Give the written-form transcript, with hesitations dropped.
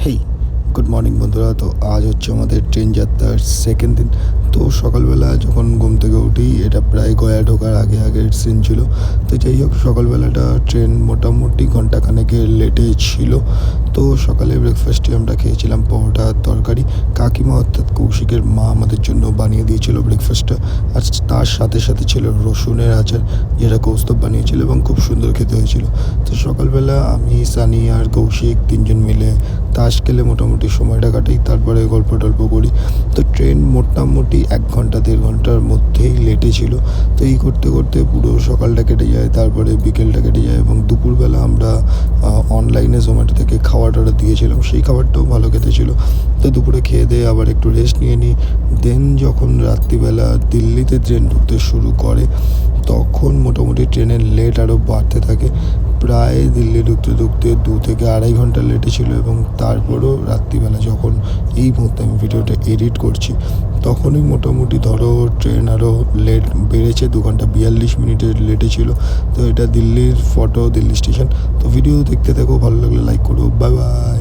হেই, good morning বন্ধুরা। তো আজ হচ্ছে আমাদের ট্রেন যাত্রার সেকেন্ড দিন। তো সকালবেলা যখন ঘুম থেকে উঠি, এটা প্রায় গয়া ঢোকার আগের সিন ছিল। তো যাই হোক, সকালবেলাটা ট্রেন মোটামুটি ঘন্টাখানেকের লেটে ছিল। তো সকালে ব্রেকফাস্টে আমরা খেয়েছিলাম পরোটা আর তরকারি। কাকিমা অর্থাৎ কৌশিকের মা আমাদের জন্য বানিয়ে দিয়েছিল ব্রেকফাস্টটা। আর তার সাথে সাথে ছিল রসুনের আচার, যেটা কৌস্তব বানিয়েছিল এবং খুব সুন্দর খেতে হয়েছিল। তো সকালবেলা আমি, সানি আর কৌশিক তিনজন মিলে তাস খেলে মোটামুটি সময়টা কাটাই, তারপরে গল্প টল্প করি। তো ট্রেন মোটামুটি 1 ঘন্টা 1.5 ঘন্টার মধ্যেই লেটে ছিল। তো এই করতে করতে পুরো সকালটা কেটে যায়, তারপরে বিকেলটা কেটে যায় এবং দুপুরবেলা আমরা অনলাইনে জোম্যাটো থেকে খাবার অর্ডার দিয়েছিলাম, সেই খাবারটাও ভালো খেতে ছিল। তো দুপুরে খেয়ে দিয়ে আবার একটু রেস্ট নিয়ে নিই। দেন যখন রাত্রিবেলা দিল্লিতে ট্রেন ঢুকতে শুরু করে, তখন মোটামুটি ট্রেনের লেট আরও বাড়তে থাকে। প্রায় দিল্লি ঢুকতে ঢুকতে 2 থেকে 2.5 ঘন্টা লেটে ছিল এবং তারপরও রাত্রিবেলা যখন এই মুহূর্তে আমি ভিডিওটা এডিট করছি, তখনই মোটামুটি ধরো ট্রেন আরও লেট বেড়েছে, 2 ঘন্টা 42 মিনিটের লেটে ছিল। তো এটা দিল্লির ফটো, দিল্লি স্টেশন। তো ভিডিও দেখতে থাকো, ভালো লাগলে লাইক করো। Bye bye.